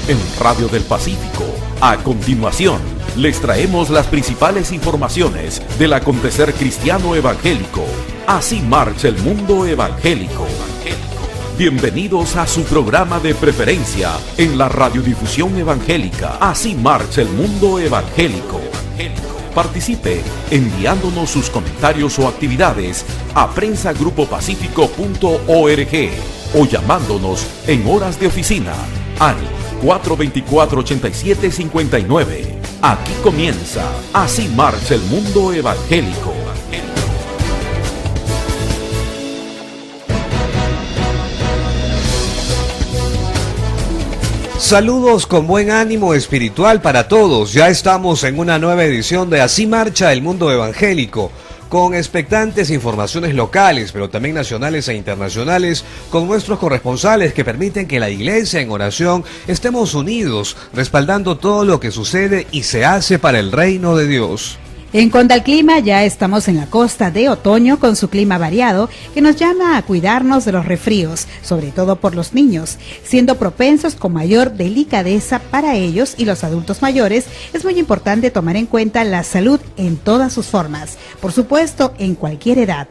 en Radio del Pacífico. A continuación, les traemos las principales informaciones del acontecer cristiano evangélico. Así marcha el mundo evangélico. Bienvenidos a su programa de preferencia en la radiodifusión evangélica. Así marcha el mundo evangélico. Participe enviándonos sus comentarios o actividades a prensagrupopacífico.org o llamándonos en horas de oficina al 424-8759. Aquí comienza Así marcha el mundo evangélico. Saludos con buen ánimo espiritual para todos. Ya estamos en una nueva edición de Así marcha el mundo evangélico, con expectantes informaciones locales, pero también nacionales e internacionales, con nuestros corresponsales que permiten que la iglesia en oración estemos unidos, respaldando todo lo que sucede y se hace para el reino de Dios. En cuanto al clima, ya estamos en la costa de otoño con su clima variado que nos llama a cuidarnos de los resfríos, sobre todo por los niños, siendo propensos con mayor delicadeza para ellos y los adultos mayores. Es muy importante tomar en cuenta la salud en todas sus formas, por supuesto en cualquier edad.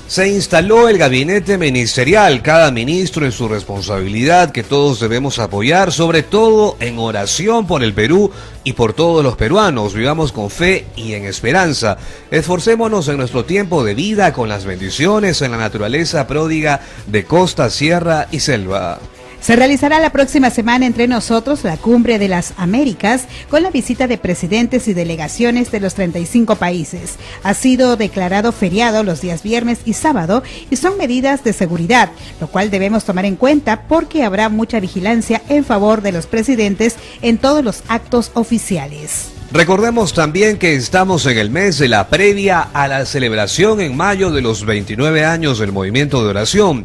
Se instaló el gabinete ministerial, cada ministro en su responsabilidad que todos debemos apoyar, sobre todo en oración por el Perú y por todos los peruanos. Vivamos con fe y en esperanza. Esforcémonos en nuestro tiempo de vida con las bendiciones en la naturaleza pródiga de costa, sierra y selva. Se realizará la próxima semana entre nosotros la Cumbre de las Américas con la visita de presidentes y delegaciones de los 35 países. Ha sido declarado feriado los días viernes y sábado y son medidas de seguridad, lo cual debemos tomar en cuenta porque habrá mucha vigilancia en favor de los presidentes en todos los actos oficiales. Recordemos también que estamos en el mes de la previa a la celebración en mayo de los 29 años del movimiento de oración.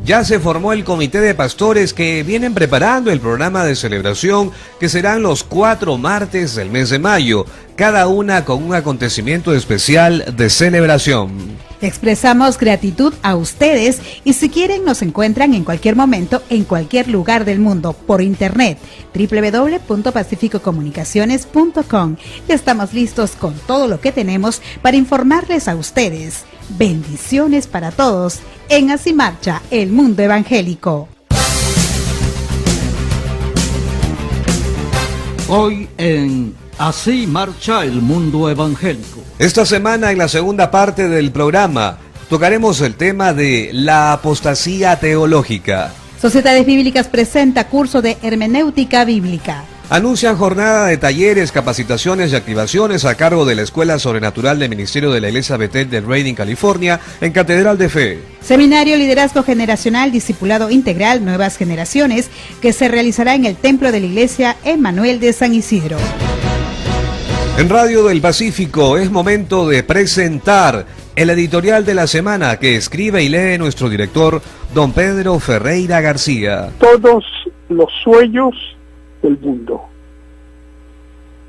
Ya se formó el comité de pastores que vienen preparando el programa de celebración que serán los 4 martes del mes de mayo, cada una con un acontecimiento especial de celebración. Expresamos gratitud a ustedes y si quieren nos encuentran en cualquier momento, en cualquier lugar del mundo, por internet, www.pacificocomunicaciones.com. Ya estamos listos con todo lo que tenemos para informarles a ustedes. Bendiciones para todos en Así marcha el mundo evangélico. Hoy en Así marcha el mundo evangélico. Esta semana, en la segunda parte del programa, tocaremos el tema de la apostasía teológica. Sociedades Bíblicas presenta curso de hermenéutica bíblica. Anuncian jornada de talleres, capacitaciones y activaciones a cargo de la Escuela Sobrenatural del Ministerio de la Iglesia Bethel de Redding, California, en Catedral de Fe. Seminario Liderazgo Generacional, Discipulado Integral, Nuevas Generaciones, que se realizará en el Templo de la Iglesia Emmanuel de San Isidro. En Radio del Pacífico es momento de presentar el editorial de la semana que escribe y lee nuestro director, don Pedro Ferreira García. Todos los sueños del mundo.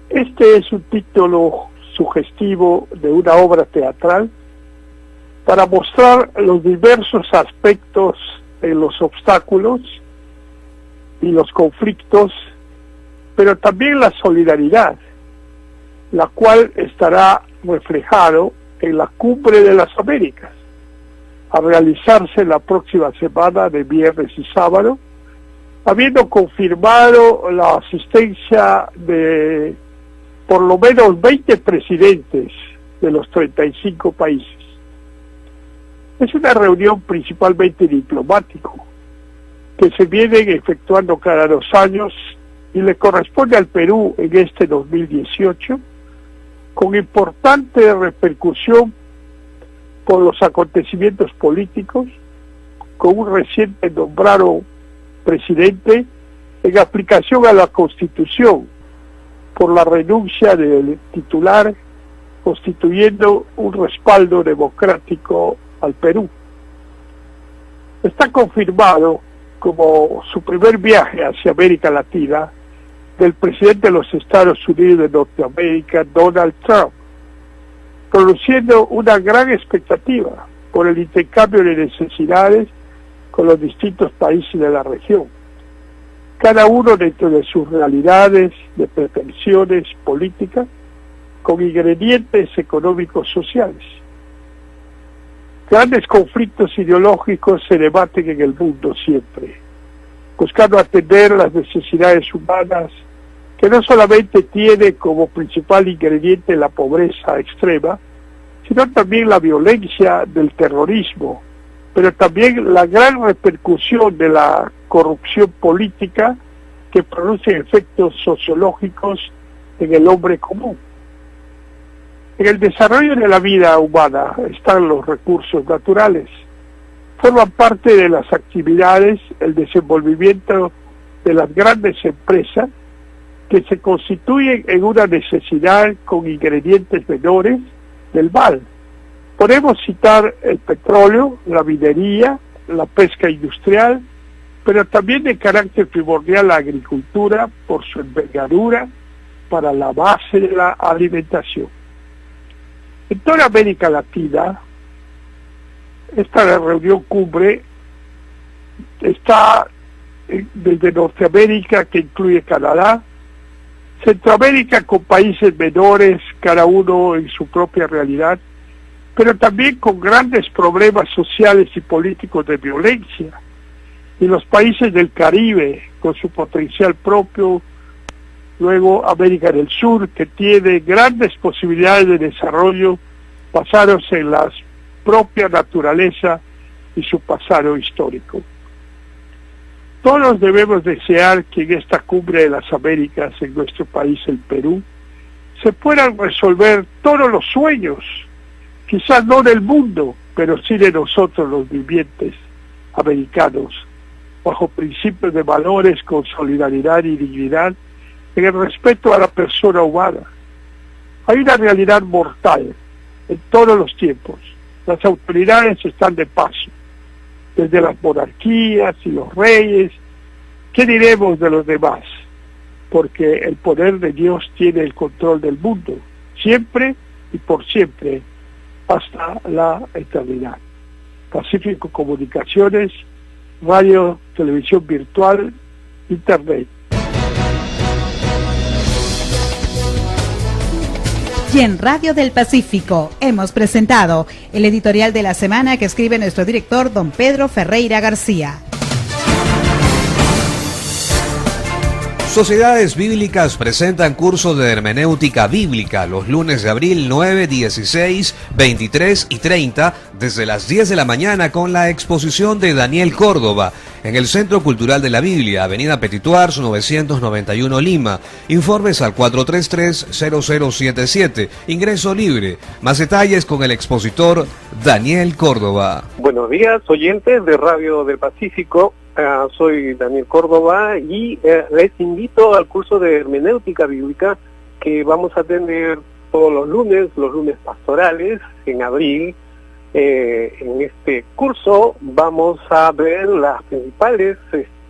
Este es un título sugestivo de una obra teatral para mostrar los diversos aspectos de los obstáculos y los conflictos, pero también la solidaridad, la cual estará reflejado en la Cumbre de las Américas, a realizarse la próxima semana de viernes y sábado, habiendo confirmado la asistencia de por lo menos 20 presidentes de los 35 países. Es una reunión principalmente diplomática que se viene efectuando cada 2 años y le corresponde al Perú en este 2018, con importante repercusión por los acontecimientos políticos, con un reciente nombrado presidente en aplicación a la Constitución por la renuncia del titular, constituyendo un respaldo democrático al Perú. Está confirmado como su primer viaje hacia América Latina del presidente de los Estados Unidos de Norteamérica, Donald Trump, produciendo una gran expectativa por el intercambio de necesidades con los distintos países de la región. cada uno dentro de sus realidades, de pretensiones políticas, con ingredientes económicos sociales. Grandes conflictos ideológicos se debaten en el mundo siempre, buscando atender las necesidades humanas, que no solamente tiene como principal ingrediente la pobreza extrema, sino también la violencia del terrorismo, pero también la gran repercusión de la corrupción política que produce efectos sociológicos en el hombre común. En el desarrollo de la vida humana están los recursos naturales. Forman parte de las actividades el desenvolvimiento de las grandes empresas que se constituyen en una necesidad con ingredientes menores del mal. Podemos citar el petróleo, la minería, la pesca industrial, pero también de carácter primordial la agricultura por su envergadura para la base de la alimentación. En toda América Latina, esta reunión cumbre está desde Norteamérica, que incluye Canadá, Centroamérica con países menores, cada uno en su propia realidad, pero también con grandes problemas sociales y políticos de violencia, y los países del Caribe con su potencial propio, luego América del Sur, que tiene grandes posibilidades de desarrollo basados en la propia naturaleza y su pasado histórico. Todos debemos desear que en esta cumbre de las Américas, en nuestro país, el Perú, se puedan resolver todos los sueños, quizás no del mundo, pero sí de nosotros los vivientes americanos, bajo principios de valores con solidaridad y dignidad, en el respeto a la persona humana. Hay una realidad mortal en todos los tiempos. Las autoridades están de paso, desde las monarquías y los reyes. ¿Qué diremos de los demás? Porque el poder de Dios tiene el control del mundo, siempre y por siempre, hasta la eternidad. Pacífico Comunicaciones, radio, televisión virtual, internet. Y en Radio del Pacífico hemos presentado el editorial de la semana que escribe nuestro director, don Pedro Ferreira García. Sociedades Bíblicas presentan curso de hermenéutica bíblica los lunes de abril 9, 16, 23 y 30 desde las 10 de la mañana con la exposición de Daniel Córdoba en el Centro Cultural de la Biblia, Avenida Petituars 991 Lima. Informes al 433-0077. Ingreso libre. Más detalles con el expositor Daniel Córdoba. Buenos días, oyentes de Radio del Pacífico. Soy Daniel Córdoba y les invito al curso de hermenéutica bíblica que vamos a tener todos los lunes pastorales en abril. En este curso vamos a ver las principales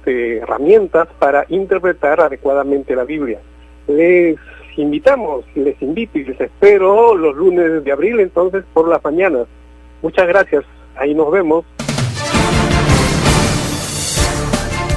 herramientas para interpretar adecuadamente la Biblia. Les invito y les espero los lunes de abril, entonces por las mañanas. Muchas gracias, ahí nos vemos.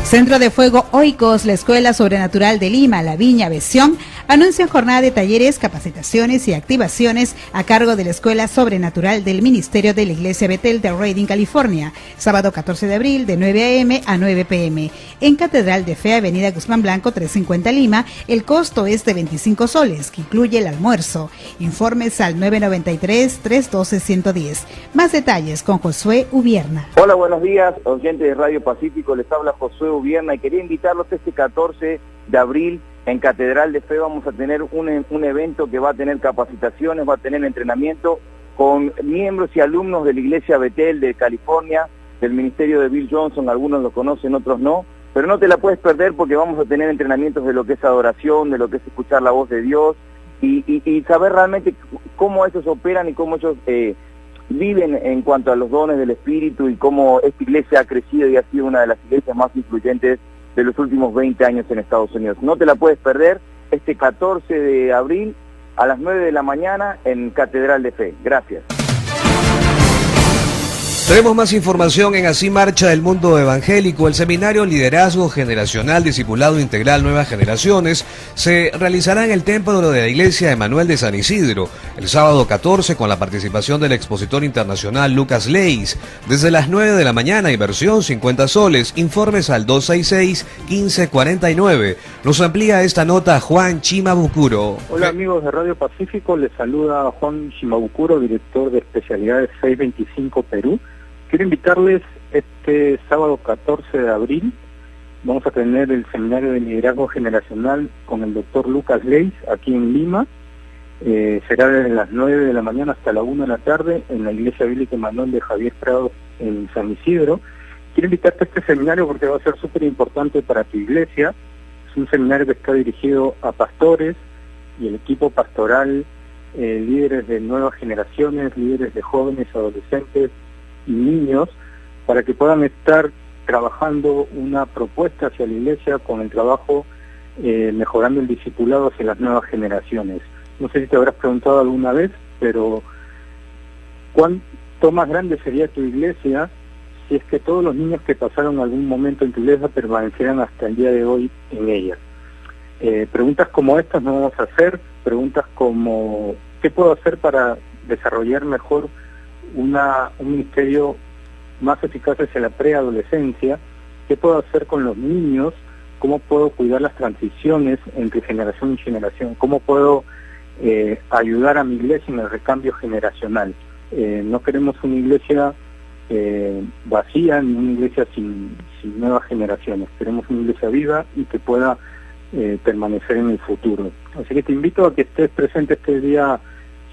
Centro de Fuego Oikos, la Escuela Sobrenatural de Lima, La Viña, Besión, anuncian jornada de talleres, capacitaciones y activaciones a cargo de la Escuela Sobrenatural del Ministerio de la Iglesia Betel de Redding, California, sábado 14 de abril de 9 a.m. a 9 p.m. En Catedral de Fe, Avenida Guzmán Blanco, 350 Lima. El costo es de 25 soles, que incluye el almuerzo. Informes al 993-312-110. Más detalles con Josué Ubierna. Hola, buenos días, oyentes de Radio Pacífico, les habla Josué Ubierna y quería invitarlos este 14 de abril en Catedral de Fe. Vamos a tener un evento que va a tener capacitaciones, va a tener entrenamiento con miembros y alumnos de la Iglesia Betel de California, del ministerio de Bill Johnson. Algunos lo conocen, otros no, pero no te la puedes perder porque vamos a tener entrenamientos de lo que es adoración, de lo que es escuchar la voz de Dios y saber realmente cómo ellos operan y cómo ellos viven en cuanto a los dones del Espíritu y cómo esta iglesia ha crecido y ha sido una de las iglesias más influyentes de los últimos 20 años en Estados Unidos. No te la puedes perder este 14 de abril a las 9 de la mañana en Catedral de Fe. Gracias. Tenemos más información en Así Marcha el Mundo Evangélico. El seminario Liderazgo Generacional Discipulado Integral Nuevas Generaciones se realizará en el templo de la Iglesia Emanuel de San Isidro el sábado 14 con la participación del expositor internacional Lucas Leis desde las 9 de la mañana, inversión 50 soles, informes al 266-1549. Nos amplía esta nota Juan Chimabukuro. Hola amigos de Radio Pacífico, les saluda Juan Chimabukuro, director de especialidades 625 Perú. Quiero invitarles este sábado 14 de abril, vamos a tener el seminario de liderazgo generacional con el doctor Lucas Leis aquí en Lima. Será desde las 9 de la mañana hasta la 1 de la tarde en la Iglesia Bíblica Emanuel de Javier Prado en San Isidro. Quiero invitarte a este seminario porque va a ser súper importante para tu iglesia. Es un seminario que está dirigido a pastores y el equipo pastoral, líderes de nuevas generaciones, líderes de jóvenes, adolescentes y niños, para que puedan estar trabajando una propuesta hacia la iglesia con el trabajo mejorando el discipulado hacia las nuevas generaciones. No sé si te habrás preguntado alguna vez, pero ¿cuánto más grande sería tu iglesia si es que todos los niños que pasaron algún momento en tu iglesia permanecieran hasta el día de hoy en ella? Preguntas como estas no vamos a hacer, preguntas como ¿qué puedo hacer para desarrollar mejor un ministerio más eficaz hacia la preadolescencia? ¿Qué puedo hacer con los niños? ¿Cómo puedo cuidar las transiciones entre generación y generación? ¿Cómo puedo ayudar a mi iglesia en el recambio generacional? No queremos una iglesia vacía, ni una iglesia sin nuevas generaciones. Queremos una iglesia viva y que pueda permanecer en el futuro. Así que te invito a que estés presente este día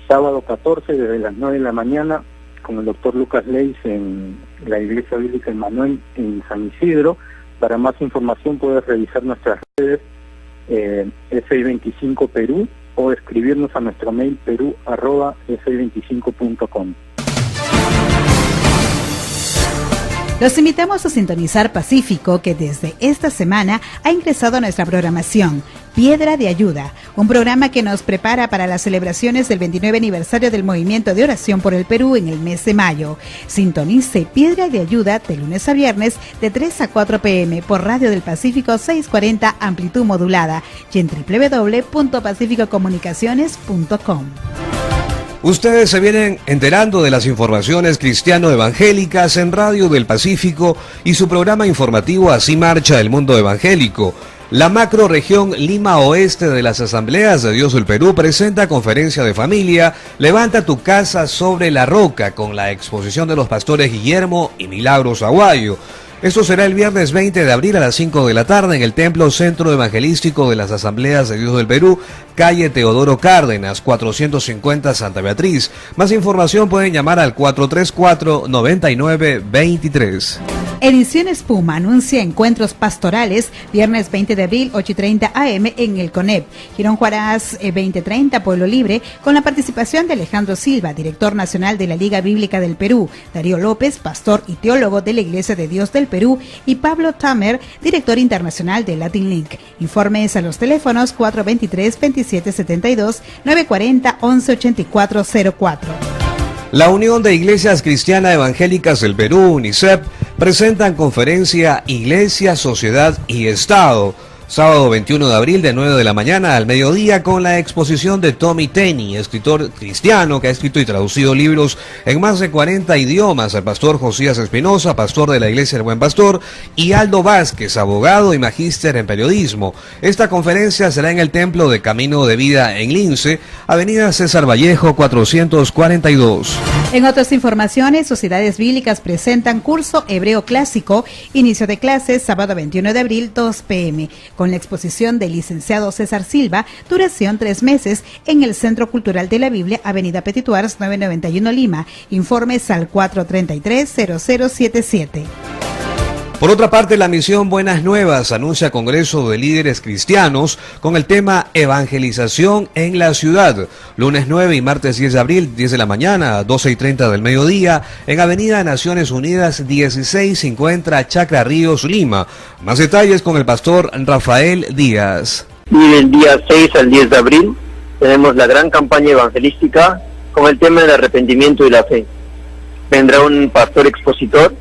sábado 14 desde las 9 de la mañana con el doctor Lucas Leis en la Iglesia Bíblica Emanuel en San Isidro. Para más información puedes revisar nuestras redes S25 Perú o escribirnos a nuestro mail peru@s25.com. Los invitamos a sintonizar Pacífico, que desde esta semana ha ingresado a nuestra programación Piedra de Ayuda, un programa que nos prepara para las celebraciones del 29 aniversario del Movimiento de Oración por el Perú en el mes de mayo. Sintonice Piedra de Ayuda de lunes a viernes de 3 a 4 p.m. por Radio del Pacífico 640 amplitud modulada y en www.pacificocomunicaciones.com. Ustedes se vienen enterando de las informaciones cristiano-evangélicas en Radio del Pacífico y su programa informativo Así Marcha el Mundo Evangélico. La macrorregión Lima Oeste de las Asambleas de Dios del Perú presenta conferencia de familia Levanta tu casa sobre la roca con la exposición de los pastores Guillermo y Milagros Aguayo. Esto será el viernes 20 de abril a las 5 de la tarde en el Templo Centro Evangelístico de las Asambleas de Dios del Perú, calle Teodoro Cárdenas, 450 Santa Beatriz. Más información pueden llamar al 434-9923. Ediciones Puma anuncia encuentros pastorales, viernes 20 de abril, 8:30 a.m. en el CONEP. Girón Juárez 2030, Pueblo Libre, con la participación de Alejandro Silva, director nacional de la Liga Bíblica del Perú, Darío López, pastor y teólogo de la Iglesia de Dios del Perú, y Pablo Tamer, director internacional de Latin Link. Informes a los teléfonos 423-2772, 940-118404. La Unión de Iglesias Cristianas Evangélicas del Perú, UNICEP, presentan conferencia Iglesia, Sociedad y Estado. Sábado 21 de abril de 9 de la mañana al mediodía con la exposición de Tommy Tenney, escritor cristiano que ha escrito y traducido libros en más de 40 idiomas, el pastor Josías Espinosa, pastor de la Iglesia del Buen Pastor, y Aldo Vázquez, abogado y magíster en periodismo. Esta conferencia será en el Templo de Camino de Vida en Lince, Avenida César Vallejo 442. En otras informaciones, Sociedades Bíblicas presentan curso Hebreo Clásico, inicio de clases sábado 21 de abril 2 p.m. con la exposición del licenciado César Silva, duración 3 meses, en el Centro Cultural de la Biblia, Avenida Petituars 991 Lima. Informes al 433-0077. Por otra parte, la misión Buenas Nuevas anuncia Congreso de Líderes Cristianos con el tema Evangelización en la Ciudad. Lunes 9 y martes 10 de abril, 10 de la mañana, 12:30 del mediodía, en Avenida Naciones Unidas 1650, Chacra Ríos, Lima. Más detalles con el pastor Rafael Díaz. Y del día 6 al 10 de abril tenemos la gran campaña evangelística con el tema del arrepentimiento y la fe. vendrá un pastor expositor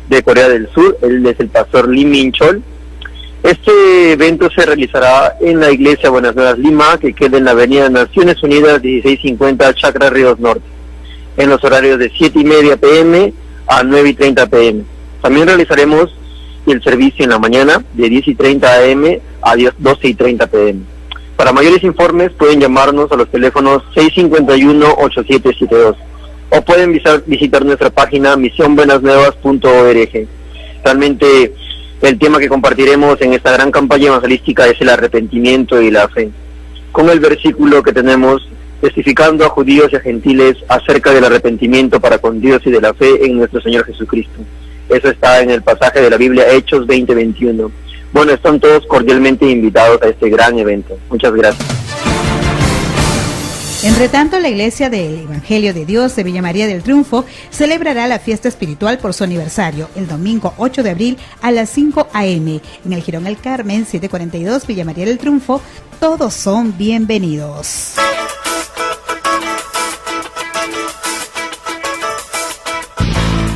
de Corea del Sur, él es el pastor Lee Min-chol. Este evento se realizará en la iglesia Buenas Nuevas Lima, que queda en la avenida Naciones Unidas 1650 Chacra Ríos Norte, en los horarios de 7:30 p.m. a 9:30 p.m. También realizaremos el servicio en la mañana de 10:30 a.m. a 12:30 p.m. Para mayores informes pueden llamarnos a los teléfonos 651-8772 o pueden visitar nuestra página misionbuenasnuevas.org. Realmente el tema que compartiremos en esta gran campaña evangelística es el arrepentimiento y la fe, con el versículo que tenemos testificando a judíos y a gentiles acerca del arrepentimiento para con Dios y de la fe en nuestro Señor Jesucristo. Eso está en el pasaje de la Biblia Hechos 20:21. Bueno, están todos cordialmente invitados a este gran evento. Muchas gracias. Entre tanto, la Iglesia del Evangelio de Dios de Villa María del Triunfo celebrará la fiesta espiritual por su aniversario el domingo 8 de abril a las 5 a.m. en el Jirón El Carmen, 742 Villa María del Triunfo. Todos son bienvenidos.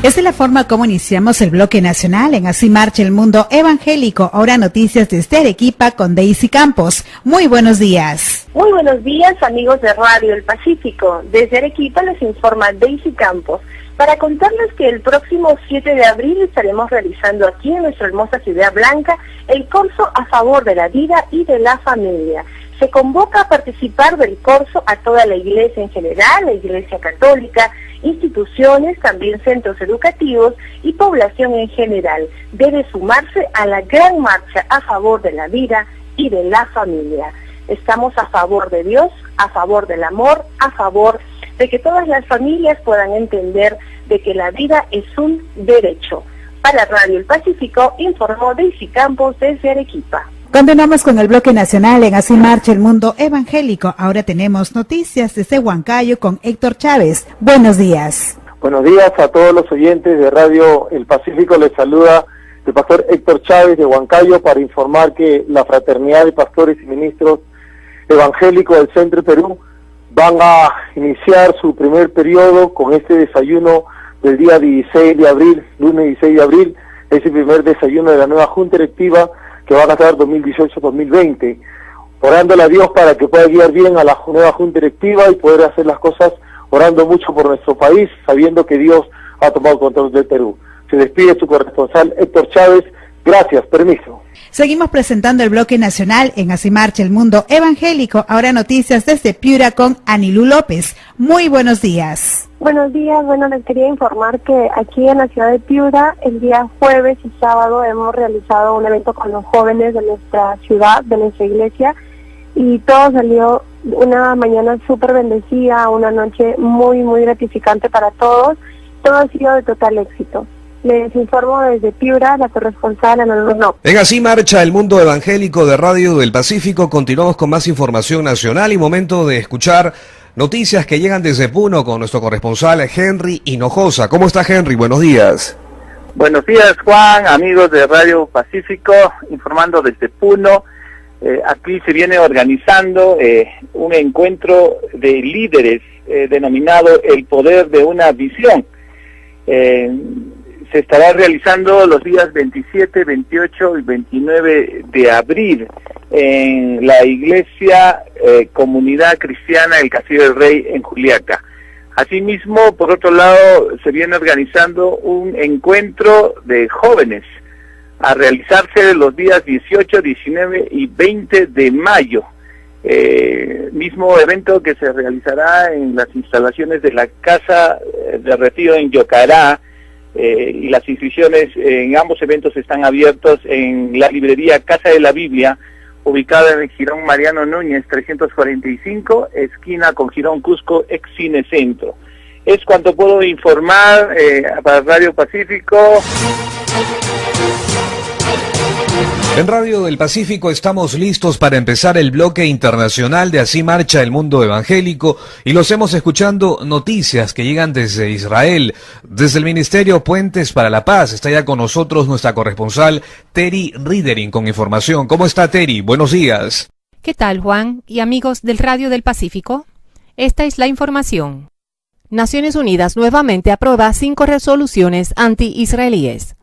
Esta es la forma como iniciamos el bloque nacional en Así Marcha el Mundo Evangélico. Ahora noticias desde Arequipa con Daisy Campos. Muy buenos días. Muy buenos días, amigos de Radio El Pacífico. Desde Arequipa les informa Daisy Campos para contarles que el próximo 7 de abril estaremos realizando aquí en nuestra hermosa Ciudad Blanca el curso a favor de la vida y de la familia. Se convoca a participar del curso a toda la iglesia en general, la iglesia católica, instituciones, también centros educativos y población en general. Debe sumarse a la gran marcha a favor de la vida y de la familia. Estamos a favor de Dios, a favor del amor, a favor de que todas las familias puedan entender de que la vida es un derecho. Para Radio El Pacífico informó Daisy Campos desde Arequipa. Continuamos con el bloque nacional en Así Marcha el Mundo Evangélico. Ahora tenemos noticias desde Huancayo con Héctor Chávez. Buenos días. Buenos días a todos los oyentes de Radio El Pacífico. Les saluda el pastor Héctor Chávez de Huancayo para informar que la Fraternidad de Pastores y Ministros Evangélicos del Centro Perú van a iniciar su primer periodo con este desayuno del día 16 de abril, lunes 16 de abril, es el primer desayuno de la nueva Junta Directiva que van a estar 2018-2020, orándole a Dios para que pueda guiar bien a la nueva Junta Directiva y poder hacer las cosas orando mucho por nuestro país, sabiendo que Dios ha tomado control del Perú. Se despide su corresponsal Héctor Chávez. Gracias, permiso. Seguimos presentando el bloque nacional en Así Marcha el Mundo Evangélico. Ahora noticias desde Piura con Anilú López. Muy buenos días. Buenos días, bueno, les quería informar que aquí en la ciudad de Piura, el día jueves y sábado hemos realizado un evento con los jóvenes de nuestra ciudad, de nuestra iglesia, y todo salió una mañana súper bendecida, una noche muy, muy gratificante para todos. Todo ha sido de total éxito. Les informo desde Piura, la corresponsal Ana Luna. En Así Marcha el Mundo Evangélico de Radio del Pacífico, continuamos con más información nacional y momento de escuchar noticias que llegan desde Puno con nuestro corresponsal Henry Hinojosa. ¿Cómo está, Henry? Buenos días. Buenos días, Juan, amigos de Radio Pacífico, informando desde Puno. Aquí se viene organizando un encuentro de líderes denominado El Poder de una Visión. Se estará realizando los días 27, 28 y 29 de abril en la Iglesia Comunidad Cristiana El Castillo del Rey en Juliaca. Asimismo, por otro lado, se viene organizando un encuentro de jóvenes a realizarse los días 18, 19 y 20 de mayo. Mismo evento que se realizará en las instalaciones de la Casa de Retiro en Yocará, y las inscripciones en ambos eventos están abiertos en la librería Casa de la Biblia, ubicada en el Jirón Mariano Núñez 345, esquina con Jirón Cusco, ex Cine Centro. Es cuanto puedo informar para Radio Pacífico. En Radio del Pacífico estamos listos para empezar el bloque internacional de Así Marcha el Mundo Evangélico y los hemos escuchando noticias que llegan desde Israel, desde el Ministerio Puentes para la Paz. Está ya con nosotros nuestra corresponsal Terry Ridering con información. ¿Cómo está, Terry? Buenos días. ¿Qué tal, Juan y amigos del Radio del Pacífico? Esta es la información. Naciones Unidas nuevamente aprueba 5 resoluciones anti-israelíes.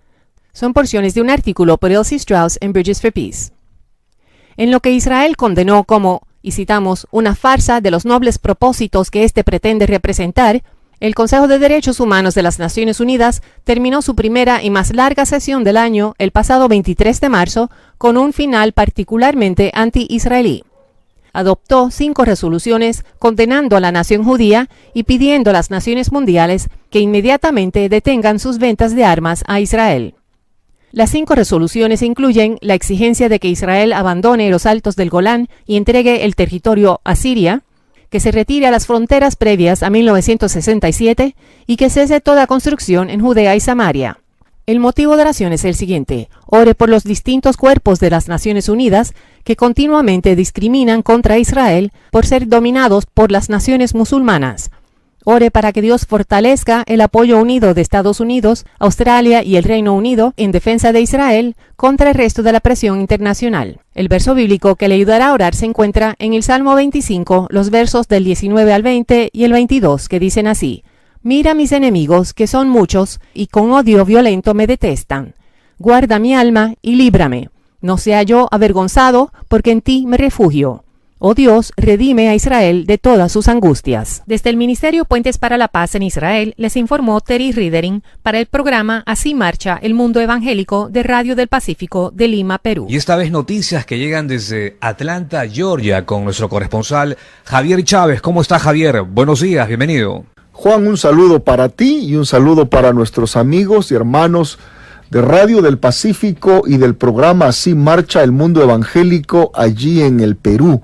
Son porciones de un artículo por Elsie Strauss en Bridges for Peace. En lo que Israel condenó como, y citamos, una farsa de los nobles propósitos que éste pretende representar, el Consejo de Derechos Humanos de las Naciones Unidas terminó su primera y más larga sesión del año el pasado 23 de marzo con un final particularmente anti-israelí. Adoptó 5 resoluciones condenando a la nación judía y pidiendo a las naciones mundiales que inmediatamente detengan sus ventas de armas a Israel. Las 5 resoluciones incluyen la exigencia de que Israel abandone los altos del Golán y entregue el territorio a Siria, que se retire a las fronteras previas a 1967 y que cese toda construcción en Judea y Samaria. El motivo de oración es el siguiente: ore por los distintos cuerpos de las Naciones Unidas que continuamente discriminan contra Israel por ser dominados por las naciones musulmanas. Ore para que Dios fortalezca el apoyo unido de Estados Unidos, Australia y el Reino Unido en defensa de Israel contra el resto de la presión internacional. El verso bíblico que le ayudará a orar se encuentra en el Salmo 25, los versos del 19 al 20 y el 22, que dicen así: Mira mis enemigos, que son muchos, y con odio violento me detestan. Guarda mi alma y líbrame. No sea yo avergonzado, porque en ti me refugio. Oh Dios, redime a Israel de todas sus angustias. Desde el Ministerio Puentes para la Paz en Israel, les informó Terry Riedering para el programa Así Marcha el Mundo Evangélico de Radio del Pacífico de Lima, Perú. Y esta vez noticias que llegan desde Atlanta, Georgia, con nuestro corresponsal Javier Chávez. ¿Cómo está, Javier? Buenos días, bienvenido. Juan, un saludo para ti y un saludo para nuestros amigos y hermanos de Radio del Pacífico y del programa Así Marcha el Mundo Evangélico allí en el Perú.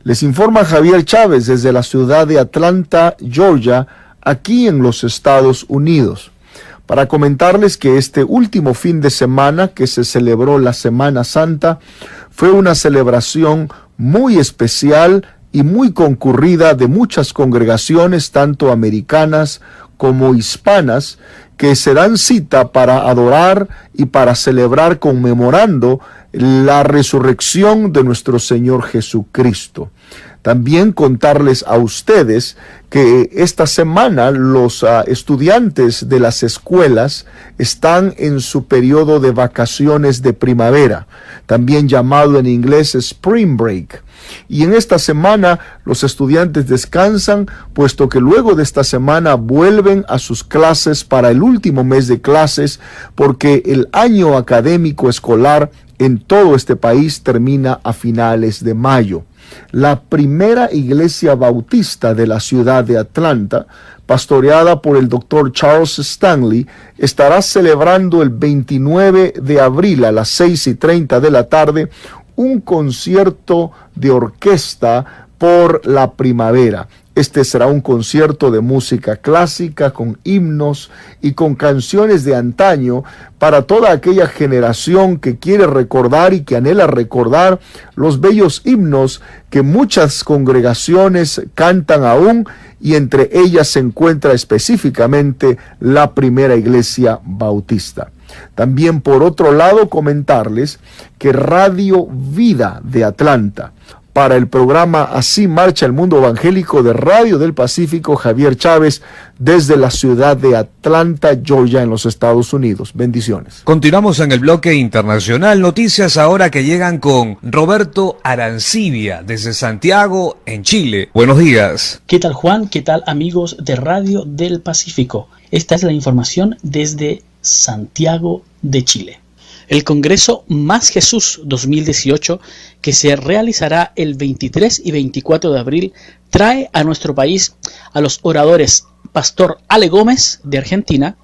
Les informa Javier Chávez desde la ciudad de Atlanta, Georgia, aquí en los Estados Unidos, para comentarles que este último fin de semana que se celebró la Semana Santa fue una celebración muy especial y muy concurrida de muchas congregaciones, tanto americanas como hispanas, que se dan cita para adorar y para celebrar conmemorando la resurrección de nuestro Señor Jesucristo. También contarles a ustedes que esta semana los estudiantes de las escuelas están en su periodo de vacaciones de primavera, también llamado en inglés Spring Break. Y en esta semana los estudiantes descansan, puesto que luego de esta semana vuelven a sus clases para el último mes de clases, porque el año académico escolar en todo este país termina a finales de mayo. La primera iglesia bautista de la ciudad de Atlanta, pastoreada por el Dr. Charles Stanley, estará celebrando el 29 de abril a las 6:30 de la tarde un concierto de orquesta por la primavera. Este será un concierto de música clásica con himnos y con canciones de antaño para toda aquella generación que quiere recordar y que anhela recordar los bellos himnos que muchas congregaciones cantan aún, y entre ellas se encuentra específicamente la primera iglesia bautista. También, por otro lado, comentarles que Radio Vida de Atlanta, para el programa Así Marcha el Mundo Evangélico de Radio del Pacífico, Javier Chávez, desde la ciudad de Atlanta, Georgia, en los Estados Unidos. Bendiciones. Continuamos en el bloque internacional. Noticias ahora que llegan con Roberto Arancibia, desde Santiago, en Chile. Buenos días. ¿Qué tal, Juan? ¿Qué tal, amigos de Radio del Pacífico? Esta es la información desde Santiago de Chile. El Congreso Más Jesús 2018, que se realizará el 23 y 24 de abril, trae a nuestro país a los oradores Pastor Ale Gómez de Argentina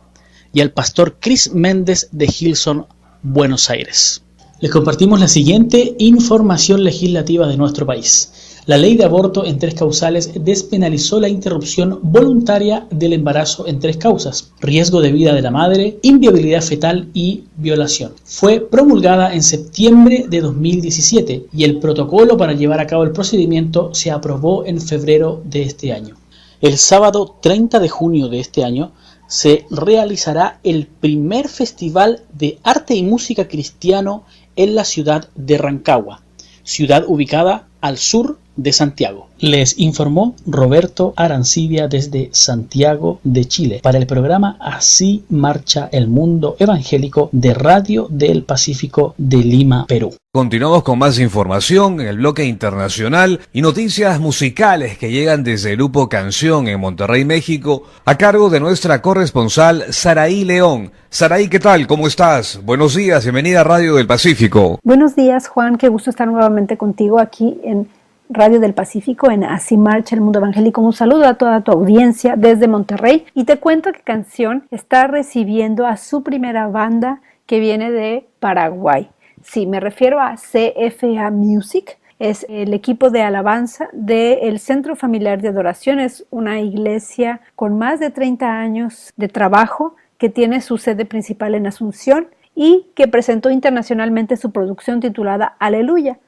y al Pastor Chris Méndez de Gilson, Buenos Aires. Les compartimos la siguiente información legislativa de nuestro país. La ley de aborto en 3 causales despenalizó la interrupción voluntaria del embarazo en 3 causas: riesgo de vida de la madre, inviabilidad fetal y violación. Fue promulgada en septiembre de 2017 y el protocolo para llevar a cabo el procedimiento se aprobó en febrero de este año. El sábado 30 de junio de este año se realizará el primer festival de arte y música cristiano en la ciudad de Rancagua, ciudad ubicada al sur de Santiago. Les informó Roberto Arancibia desde Santiago de Chile para el programa Así Marcha el Mundo Evangélico de Radio del Pacífico de Lima, Perú. Continuamos con más información en el bloque internacional y noticias musicales que llegan desde Grupo Canción en Monterrey, México, a cargo de nuestra corresponsal Saraí León. Saraí, ¿qué tal? ¿Cómo estás? Buenos días, bienvenida a Radio del Pacífico. Buenos días, Juan, qué gusto estar nuevamente contigo aquí en Radio del Pacífico, en Así Marcha el Mundo Evangélico. Un saludo a toda tu audiencia desde Monterrey y te cuento que Canción está recibiendo a su primera banda que viene de Paraguay. Sí, me refiero a CFA Music, es el equipo de alabanza del Centro Familiar de Adoración, es una iglesia con más de 30 años de trabajo que tiene su sede principal en Asunción y que presentó internacionalmente su producción titulada Aleluya.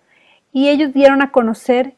Y ellos dieron a conocer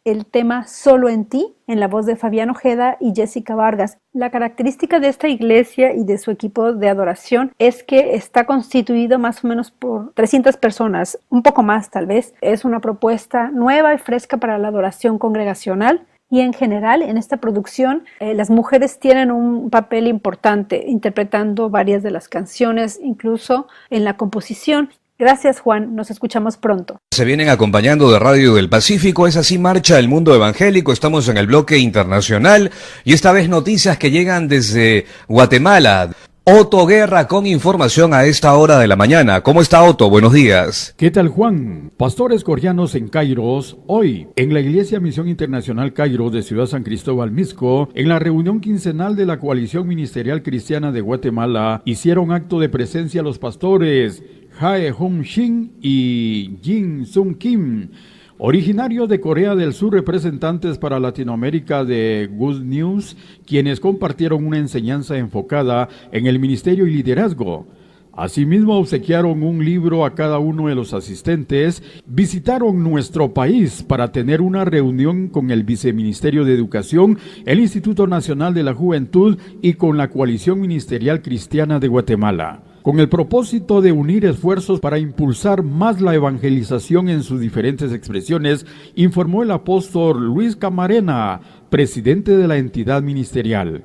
el tema Solo en ti, en la voz de Fabián Ojeda y Jessica Vargas. La característica de esta iglesia y de su equipo de adoración es que está constituido más o menos por 300 personas, un poco más tal vez. Es una propuesta nueva y fresca para la adoración congregacional. Y en general, en esta producción, las mujeres tienen un papel importante, interpretando varias de las canciones, incluso en la composición. Gracias, Juan. Nos escuchamos pronto. Se vienen acompañando de Radio del Pacífico. Es Así Marcha el Mundo Evangélico. Estamos en el bloque internacional y esta vez noticias que llegan desde Guatemala. Otto Guerra con información a esta hora de la mañana. ¿Cómo está, Otto? Buenos días. ¿Qué tal, Juan? Pastores coreanos en Kairos, hoy, en la Iglesia Misión Internacional Kairos de Ciudad San Cristóbal, Mixco, en la reunión quincenal de la Coalición Ministerial Cristiana de Guatemala, hicieron acto de presencia los pastores Jae Hong Shin y Jin Sung Kim, originarios de Corea del Sur, representantes para Latinoamérica de Good News, quienes compartieron una enseñanza enfocada en el ministerio y liderazgo. Asimismo, obsequiaron un libro a cada uno de los asistentes, visitaron nuestro país para tener una reunión con el Viceministerio de Educación, el Instituto Nacional de la Juventud y con la Coalición Ministerial Cristiana de Guatemala, con el propósito de unir esfuerzos para impulsar más la evangelización en sus diferentes expresiones, informó el apóstol Luis Camarena, presidente de la entidad ministerial.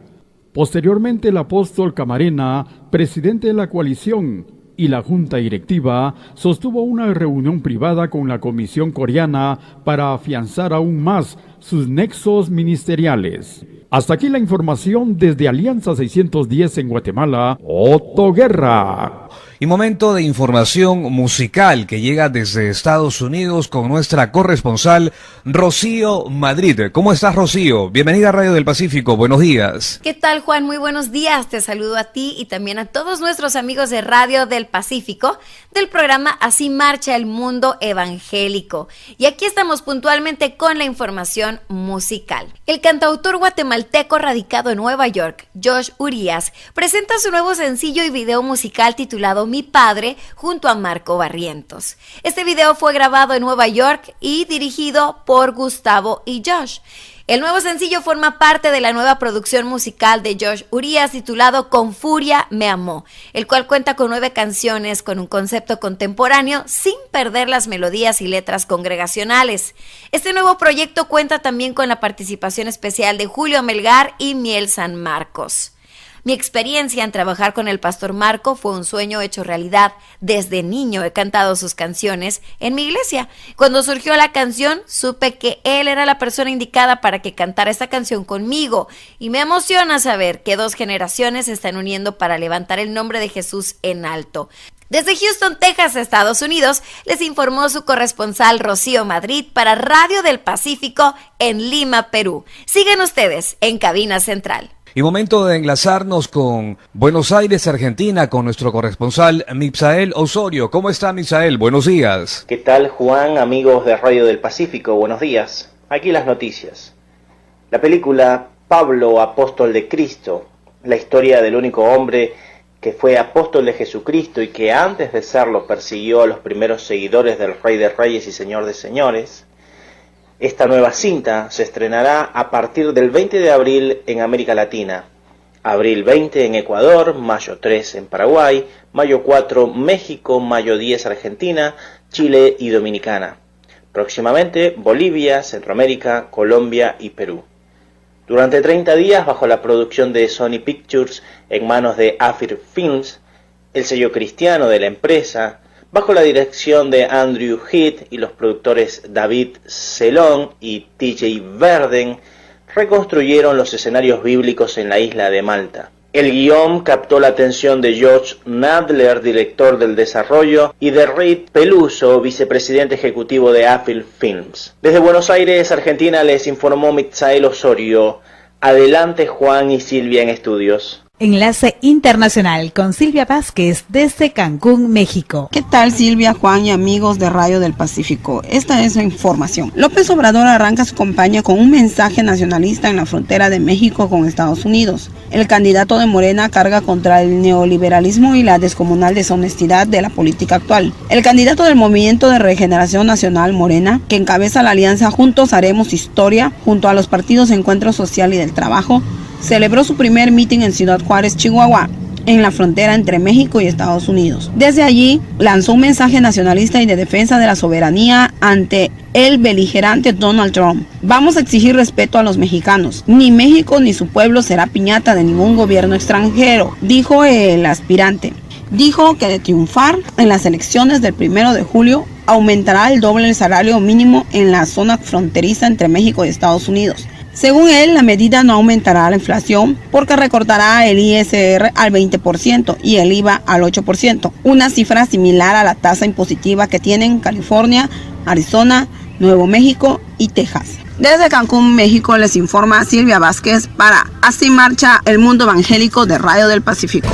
Posteriormente, el apóstol Camarena, presidente de la coalición y la junta directiva, sostuvo una reunión privada con la comisión coreana para afianzar aún más sus nexos ministeriales. Hasta aquí la información desde Alianza 610 en Guatemala, Otto Guerra. Y momento de información musical que llega desde Estados Unidos con nuestra corresponsal Rocío Madrid. ¿Cómo estás, Rocío? Bienvenida a Radio del Pacífico, buenos días. ¿Qué tal, Juan? Muy buenos días. Te saludo a ti y también a todos nuestros amigos de Radio del Pacífico del programa Así Marcha el Mundo Evangélico. Y aquí estamos puntualmente con la información musical. El cantautor guatemalteco radicado en Nueva York, Josh Urías, presenta su nuevo sencillo y video musical titulado Mi Padre, junto a Marco Barrientos. Este video fue grabado en Nueva York y dirigido por Gustavo y Josh. El nuevo sencillo forma parte de la nueva producción musical de Josh Urías titulado Con Furia Me Amó, el cual cuenta con 9 canciones con un concepto contemporáneo sin perder las melodías y letras congregacionales. Este nuevo proyecto cuenta también con la participación especial de Julio Melgar y Miel San Marcos. Mi experiencia en trabajar con el pastor Marco fue un sueño hecho realidad. Desde niño he cantado sus canciones en mi iglesia. Cuando surgió la canción, supe que él era la persona indicada para que cantara esta canción conmigo. Y me emociona saber que 2 generaciones se están uniendo para levantar el nombre de Jesús en alto. Desde Houston, Texas, Estados Unidos, les informó su corresponsal Rocío Madrid para Radio del Pacífico en Lima, Perú. Sigan ustedes en Cabina Central. Y momento de enlazarnos con Buenos Aires, Argentina, con nuestro corresponsal Misael Osorio. ¿Cómo está, Misael? Buenos días. ¿Qué tal, Juan? Amigos de Radio del Pacífico, buenos días. Aquí las noticias. La película Pablo, apóstol de Cristo, la historia del único hombre que fue apóstol de Jesucristo y que antes de serlo persiguió a los primeros seguidores del Rey de Reyes y Señor de Señores. Esta nueva cinta se estrenará a partir del 20 de abril en América Latina, abril 20 en Ecuador, mayo 3 en Paraguay, mayo 4 México, mayo 10 Argentina, Chile y Dominicana. próximamente Bolivia, Centroamérica, Colombia y Perú. Durante 30 días, bajo la producción de Sony Pictures en manos de Afir Films, el sello cristiano de la empresa, bajo la dirección de Andrew Heath y los productores David Celon y TJ Verden, reconstruyeron los escenarios bíblicos en la isla de Malta. El guión captó la atención de George Nadler, director del desarrollo, y de Reid Peluso, vicepresidente ejecutivo de Afir Films. Desde Buenos Aires, Argentina, les informó Mitzael Osorio. Adelante Juan y Silvia en estudios. Enlace internacional con Silvia Vázquez desde Cancún, México. ¿Qué tal, Silvia, Juan y amigos de Radio del Pacífico? Esta es la información. López Obrador arranca su campaña con un mensaje nacionalista en la frontera de México con Estados Unidos. El candidato de Morena carga contra el neoliberalismo y la descomunal deshonestidad de la política actual. El candidato del Movimiento de Regeneración Nacional, Morena, que encabeza la alianza Juntos Haremos Historia, junto a los partidos Encuentro Social y del Trabajo, celebró su primer mitin en Ciudad Juárez, Chihuahua, en la frontera entre México y Estados Unidos. Desde allí, lanzó un mensaje nacionalista y de defensa de la soberanía ante el beligerante Donald Trump. Vamos a exigir respeto a los mexicanos. Ni México ni su pueblo será piñata de ningún gobierno extranjero, dijo el aspirante. Dijo que de triunfar en las elecciones del 1 de julio, aumentará el doble el salario mínimo en la zona fronteriza entre México y Estados Unidos. Según él, la medida no aumentará la inflación porque recortará el ISR al 20% y el IVA al 8%, una cifra similar a la tasa impositiva que tienen California, Arizona, Nuevo México y Texas. Desde Cancún, México, les informa Silvia Vázquez para Así Marcha el Mundo Evangélico de Radio del Pacífico.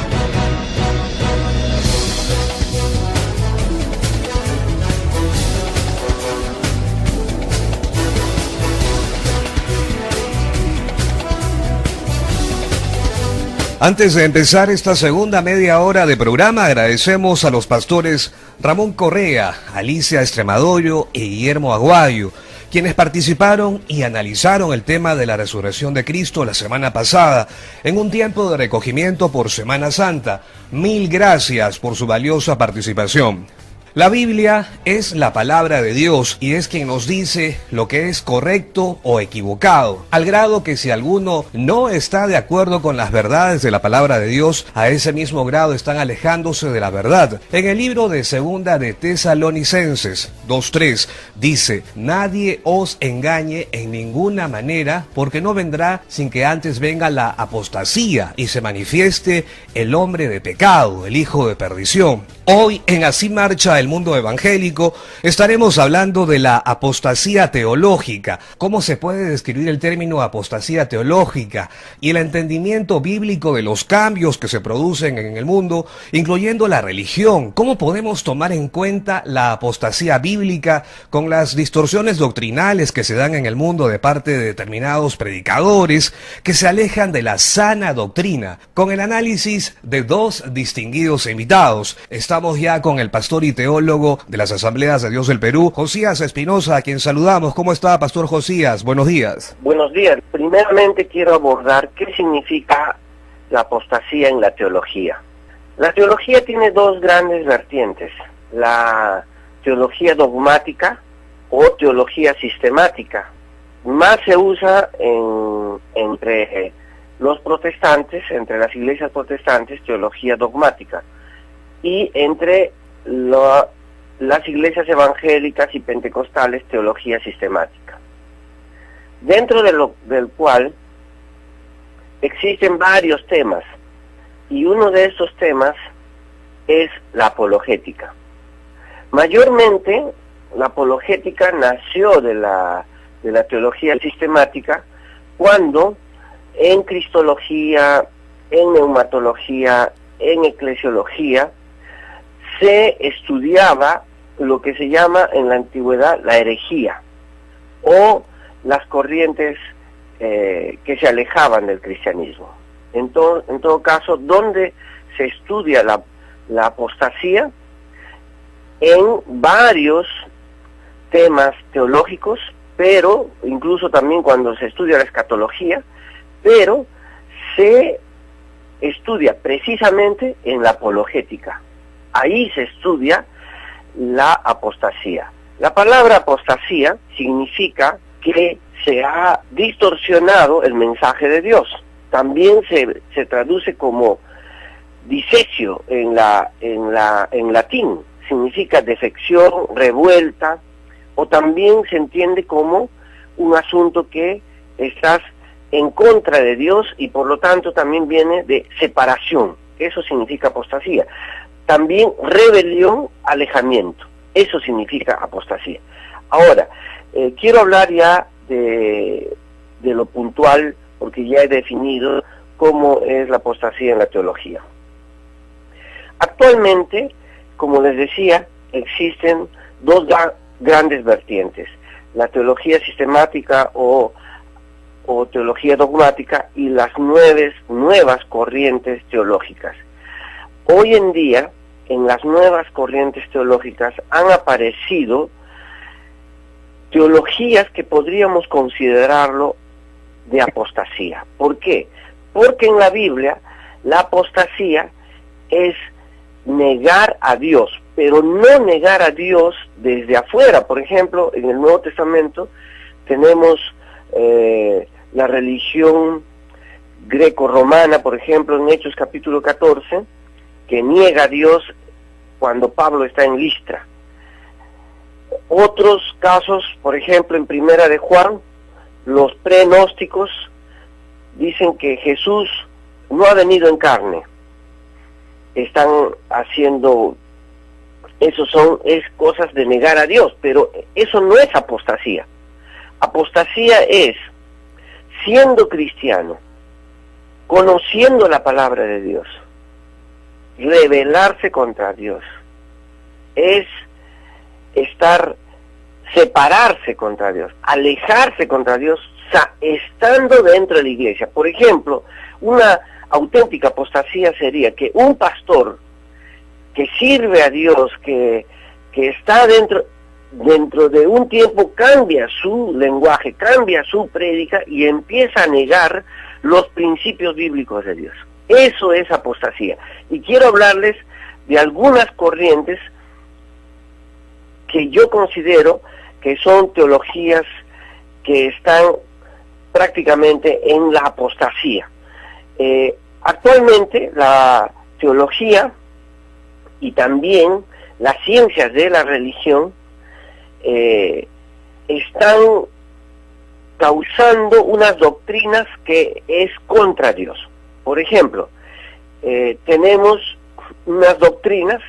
Antes de empezar esta segunda media hora de programa, agradecemos a los pastores Ramón Correa, Alicia Extremadoyo y Guillermo Aguayo, quienes participaron y analizaron el tema de la resurrección de Cristo la semana pasada, en un tiempo de recogimiento por Semana Santa. Mil gracias por su valiosa participación. La Biblia es la palabra de Dios y es quien nos dice lo que es correcto o equivocado, al grado que si alguno no está de acuerdo con las verdades de la palabra de Dios, a ese mismo grado están alejándose de la verdad. En el libro de Segunda de Tesalonicenses 2:3 dice: nadie os engañe en ninguna manera, porque no vendrá sin que antes venga la apostasía y se manifieste el hombre de pecado, el hijo de perdición. Hoy en Así Marcha el Mundo Evangélico estaremos hablando de la apostasía teológica, cómo se puede describir el término apostasía teológica y el entendimiento bíblico de los cambios que se producen en el mundo, incluyendo la religión, cómo podemos tomar en cuenta la apostasía bíblica con las distorsiones doctrinales que se dan en el mundo de parte de determinados predicadores que se alejan de la sana doctrina, con el análisis de dos distinguidos invitados. Estamos ya con el pastor y teólogo de las Asambleas de Dios del Perú, Josías Espinosa, a quien saludamos. ¿Cómo está, pastor Josías? Buenos días. Buenos días. Primeramente quiero abordar qué significa la apostasía en la teología. La teología tiene dos grandes vertientes: la teología dogmática o teología sistemática. Más se usa entre los protestantes, entre las iglesias protestantes, teología dogmática, y entre las iglesias evangélicas y pentecostales, teología sistemática, dentro del cual existen varios temas, y uno de estos temas es la apologética. Mayormente la apologética nació de la teología sistemática, cuando en cristología, en neumatología, en eclesiología se estudiaba lo que se llama en la antigüedad la herejía, o las corrientes que se alejaban del cristianismo. En todo caso, donde se estudia la apostasía en varios temas teológicos, pero incluso también cuando se estudia la escatología, pero se estudia precisamente en la apologética. Ahí se estudia la apostasía. La palabra apostasía significa que se ha distorsionado el mensaje de Dios. También se traduce como disesio en latín, significa defección, revuelta, o también se entiende como un asunto que estás en contra de Dios y por lo tanto también viene de separación. Eso significa apostasía. También rebelión, alejamiento. Eso significa apostasía. Ahora, quiero hablar ya de lo puntual, porque ya he definido cómo es la apostasía en la teología. Actualmente, como les decía, existen dos grandes vertientes: la teología sistemática o teología dogmática y las nuevas corrientes teológicas. Hoy en día, en las nuevas corrientes teológicas han aparecido teologías que podríamos considerarlo de apostasía. ¿Por qué? Porque en la Biblia la apostasía es negar a Dios, pero no negar a Dios desde afuera. Por ejemplo, en el Nuevo Testamento tenemos la religión greco-romana, por ejemplo, en Hechos capítulo 14, que niega a Dios cuando Pablo está en Listra. Otros casos, por ejemplo, en Primera de Juan, los prenósticos dicen que Jesús no ha venido en carne. Están haciendo, es cosas de negar a Dios, pero eso no es apostasía. Apostasía es, siendo cristiano, conociendo la palabra de Dios, rebelarse contra Dios, es separarse contra Dios, alejarse contra Dios, estando dentro de la iglesia. Por ejemplo, una auténtica apostasía sería que un pastor que sirve a Dios, que está dentro de un tiempo, cambia su lenguaje, cambia su prédica y empieza a negar los principios bíblicos de Dios. Eso es apostasía. Y quiero hablarles de algunas corrientes que yo considero que son teologías que están prácticamente en la apostasía. Actualmente la teología y también las ciencias de la religión están causando unas doctrinas que es contra Dios. Por ejemplo, tenemos unas doctrinas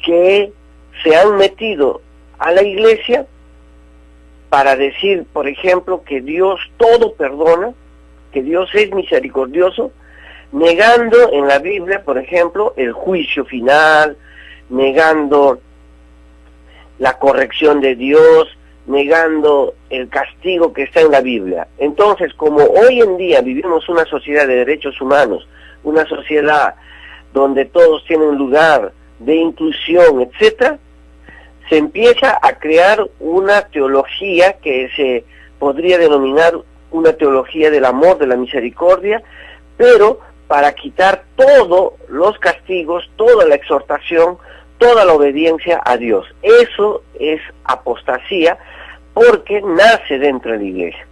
que se han metido a la iglesia para decir, por ejemplo, que Dios todo perdona, que Dios es misericordioso, negando en la Biblia, por ejemplo, el juicio final, negando la corrección de Dios, negando el castigo que está en la Biblia. Entonces, como hoy en día vivimos una sociedad de derechos humanos, una sociedad donde todos tienen lugar de inclusión, etcétera, se empieza a crear una teología que se podría denominar una teología del amor, de la misericordia, pero para quitar todos los castigos, toda la exhortación, toda la obediencia a Dios. Eso es apostasía, porque nace dentro de la iglesia.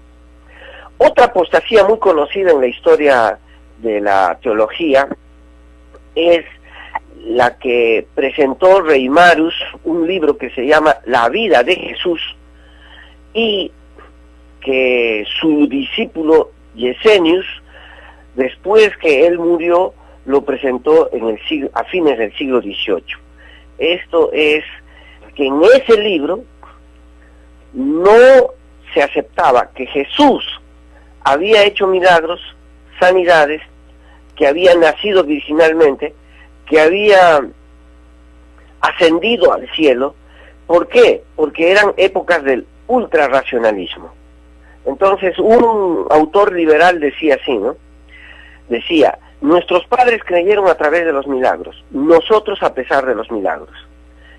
Otra apostasía muy conocida en la historia de la teología es la que presentó Reimarus, un libro que se llama La vida de Jesús, y que su discípulo Yesenius, después que él murió, lo presentó a fines del siglo XVIII. Esto es que en ese libro no se aceptaba que Jesús había hecho milagros, sanidades, que había nacido virginalmente, que había ascendido al cielo. ¿Por qué? Porque eran épocas del ultrarracionalismo. Entonces un autor liberal decía así, ¿no? Decía, nuestros padres creyeron a través de los milagros, nosotros a pesar de los milagros.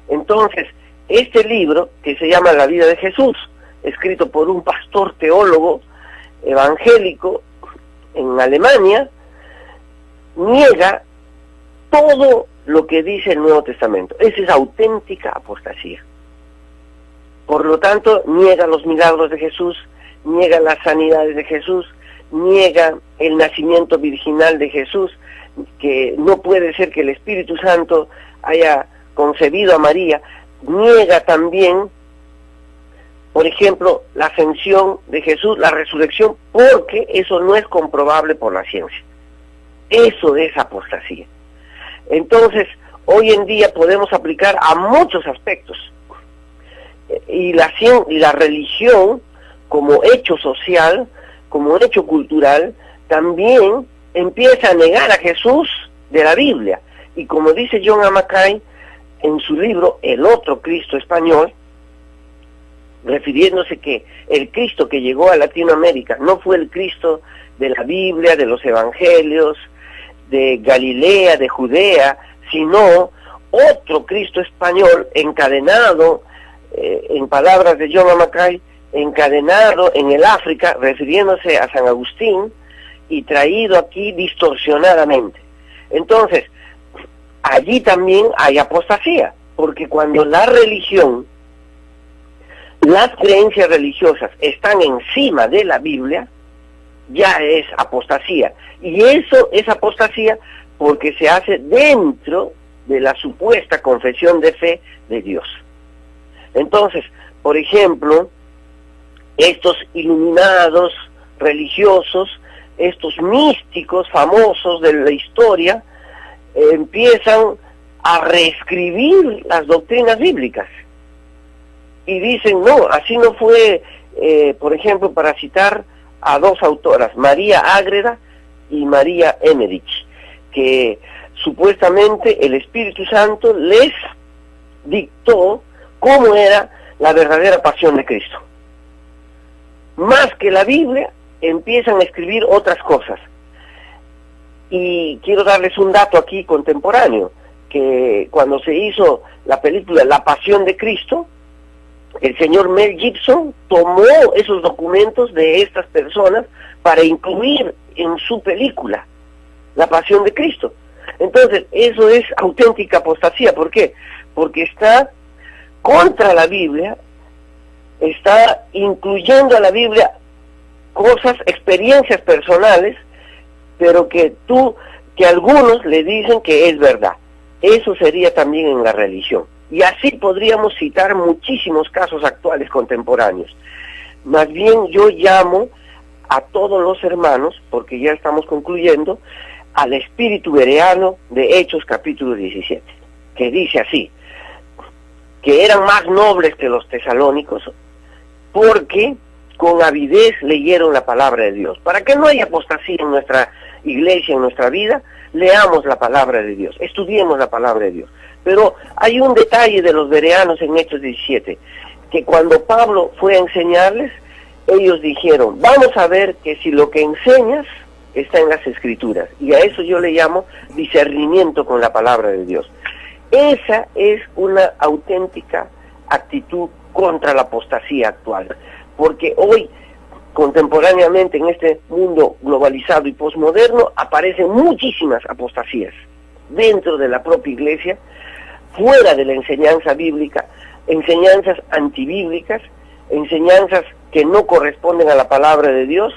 Entonces, este libro, que se llama La vida de Jesús, escrito por un pastor teólogo evangélico en Alemania, niega todo lo que dice el Nuevo Testamento. Esa es auténtica apostasía. Por lo tanto, niega los milagros de Jesús, niega las sanidades de Jesús, niega el nacimiento virginal de Jesús, que no puede ser que el Espíritu Santo haya concebido a María, niega también, por ejemplo, la ascensión de Jesús, la resurrección, porque eso no es comprobable por la ciencia. Eso es apostasía. Entonces, hoy en día podemos aplicar a muchos aspectos. Y la religión, como hecho social, como hecho cultural, también empieza a negar a Jesús de la Biblia. Y como dice John A. Mackay en su libro El otro Cristo español, refiriéndose que el Cristo que llegó a Latinoamérica no fue el Cristo de la Biblia, de los evangelios, de Galilea, de Judea, sino otro Cristo español encadenado, en palabras de John A. Mackay, encadenado en el África, refiriéndose a San Agustín, y traído aquí distorsionadamente. Entonces, allí también hay apostasía, porque cuando la religión, las creencias religiosas están encima de la Biblia, ya es apostasía. Y eso es apostasía porque se hace dentro de la supuesta confesión de fe de Dios. Entonces, por ejemplo, estos iluminados religiosos, estos místicos famosos de la historia, empiezan a reescribir las doctrinas bíblicas. Y dicen, no, así no fue, por ejemplo, para citar a dos autoras, María Ágreda y María Emmerich, que supuestamente el Espíritu Santo les dictó cómo era la verdadera pasión de Cristo. Más que la Biblia, empiezan a escribir otras cosas. Y quiero darles un dato aquí contemporáneo, que cuando se hizo la película La Pasión de Cristo, el señor Mel Gibson tomó esos documentos de estas personas para incluir en su película La Pasión de Cristo. Entonces, eso es auténtica apostasía. ¿Por qué? Porque está contra la Biblia, está incluyendo a la Biblia cosas, experiencias personales, pero que algunos le dicen que es verdad. Eso sería también en la religión. Y así podríamos citar muchísimos casos actuales contemporáneos. Más bien yo llamo a todos los hermanos, porque ya estamos concluyendo, al espíritu bereano de Hechos capítulo 17, que dice así, que eran más nobles que los tesalónicos, porque con avidez leyeron la palabra de Dios. Para que no haya apostasía en nuestra iglesia, en nuestra vida, leamos la palabra de Dios, estudiemos la palabra de Dios. Pero hay un detalle de los bereanos en Hechos 17, que cuando Pablo fue a enseñarles, ellos dijeron, vamos a ver que si lo que enseñas está en las Escrituras. Y a eso yo le llamo discernimiento con la palabra de Dios. Esa es una auténtica actitud contra la apostasía actual. Porque hoy, contemporáneamente, en este mundo globalizado y posmoderno, aparecen muchísimas apostasías dentro de la propia iglesia, fuera de la enseñanza bíblica, enseñanzas antibíblicas, enseñanzas que no corresponden a la palabra de Dios,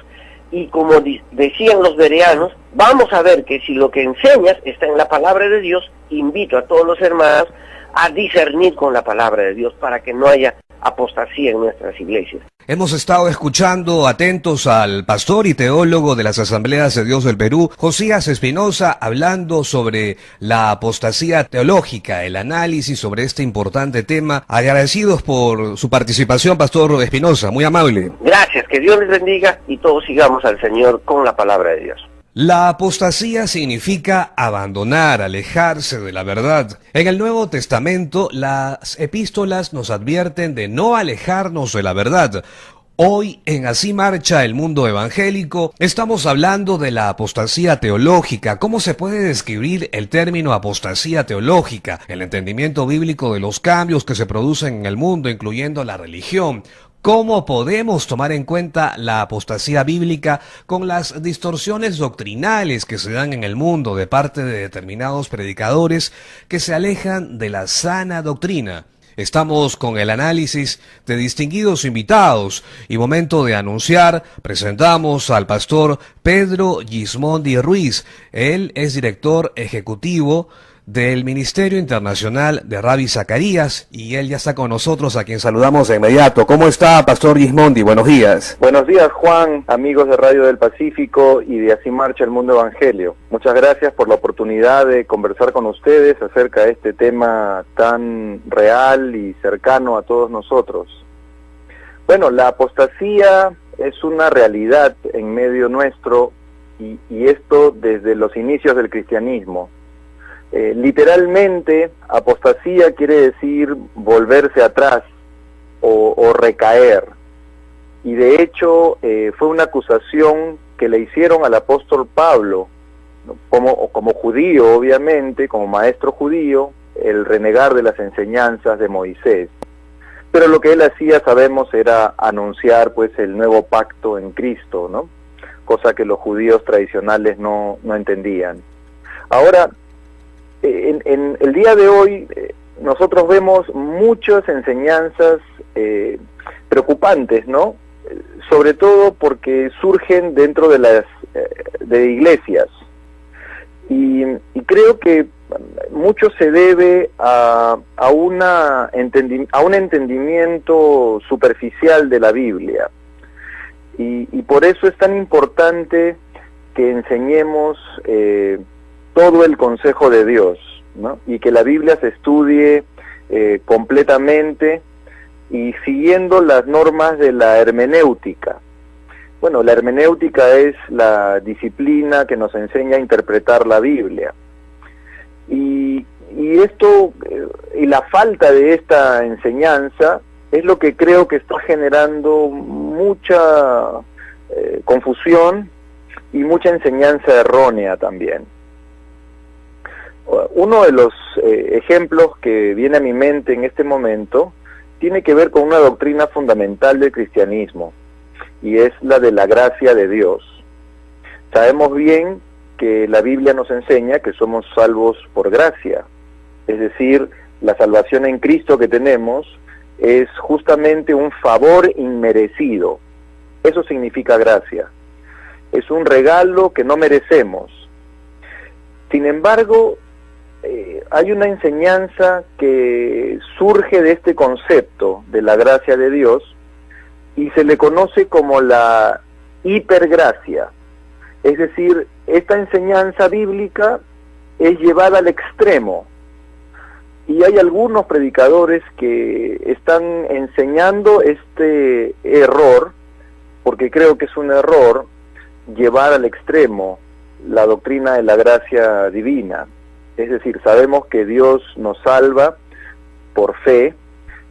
y como decían los bereanos, vamos a ver que si lo que enseñas está en la palabra de Dios, invito a todos los hermanos a discernir con la palabra de Dios para que no haya apostasía en nuestras iglesias. Hemos estado escuchando atentos al pastor y teólogo de las Asambleas de Dios del Perú, Josías Espinosa, hablando sobre la apostasía teológica, el análisis sobre este importante tema. Agradecidos por su participación, pastor Espinosa, muy amable. Gracias, que Dios les bendiga y todos sigamos al Señor con la palabra de Dios. La apostasía significa abandonar, alejarse de la verdad. En el Nuevo Testamento, las epístolas nos advierten de no alejarnos de la verdad. Hoy, en Así Marcha el Mundo Evangélico, estamos hablando de la apostasía teológica. ¿Cómo se puede describir el término apostasía teológica? El entendimiento bíblico de los cambios que se producen en el mundo, incluyendo la religión. ¿Cómo podemos tomar en cuenta la apostasía bíblica con las distorsiones doctrinales que se dan en el mundo de parte de determinados predicadores que se alejan de la sana doctrina? Estamos con el análisis de distinguidos invitados y momento de anunciar, presentamos al pastor Pedro Gismondi Ruiz. Él es director ejecutivo del Ministerio Internacional de Rabbi Zacarías y él ya está con nosotros, a quien saludamos de inmediato. ¿Cómo está, pastor Gismondi? Buenos días. Buenos días, Juan, amigos de Radio del Pacífico y de Así Marcha el Mundo Evangelio. Muchas gracias por la oportunidad de conversar con ustedes acerca de este tema tan real y cercano a todos nosotros. Bueno, la apostasía es una realidad en medio nuestro y esto desde los inicios del cristianismo. Literalmente, apostasía quiere decir volverse atrás o recaer. Y de hecho, fue una acusación que le hicieron al apóstol Pablo, ¿no? como judío, obviamente, como maestro judío, el renegar de las enseñanzas de Moisés. Pero lo que él hacía, sabemos, era anunciar pues el nuevo pacto en Cristo, ¿no? Cosa que los judíos tradicionales no entendían. Ahora, en el día de hoy nosotros vemos muchas enseñanzas preocupantes, ¿no? Sobre todo porque surgen dentro de las de iglesias y creo que mucho se debe a un entendimiento superficial de la Biblia y por eso es tan importante que enseñemos todo el consejo de Dios, ¿no? Y que la Biblia se estudie completamente y siguiendo las normas de la hermenéutica. Bueno, la hermenéutica es la disciplina que nos enseña a interpretar la Biblia. Y esto, y la falta de esta enseñanza es lo que creo que está generando mucha confusión y mucha enseñanza errónea también. Uno de los ejemplos que viene a mi mente en este momento tiene que ver con una doctrina fundamental del cristianismo y es la de la gracia de Dios. Sabemos bien que la Biblia nos enseña que somos salvos por gracia, es decir, la salvación en Cristo que tenemos es justamente un favor inmerecido. Eso significa gracia. Es un regalo que no merecemos. Sin embargo, hay una enseñanza que surge de este concepto de la gracia de Dios y se le conoce como la hipergracia. Es decir, esta enseñanza bíblica es llevada al extremo y hay algunos predicadores que están enseñando este error, porque creo que es un error llevar al extremo la doctrina de la gracia divina. Es decir, sabemos que Dios nos salva por fe,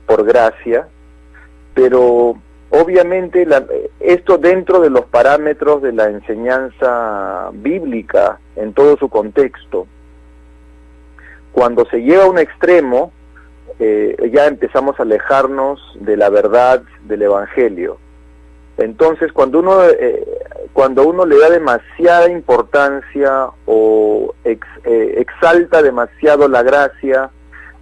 por gracia, pero obviamente esto dentro de los parámetros de la enseñanza bíblica en todo su contexto. Cuando se lleva a un extremo, ya empezamos a alejarnos de la verdad del Evangelio. Entonces, cuando uno le da demasiada importancia o exalta demasiado la gracia,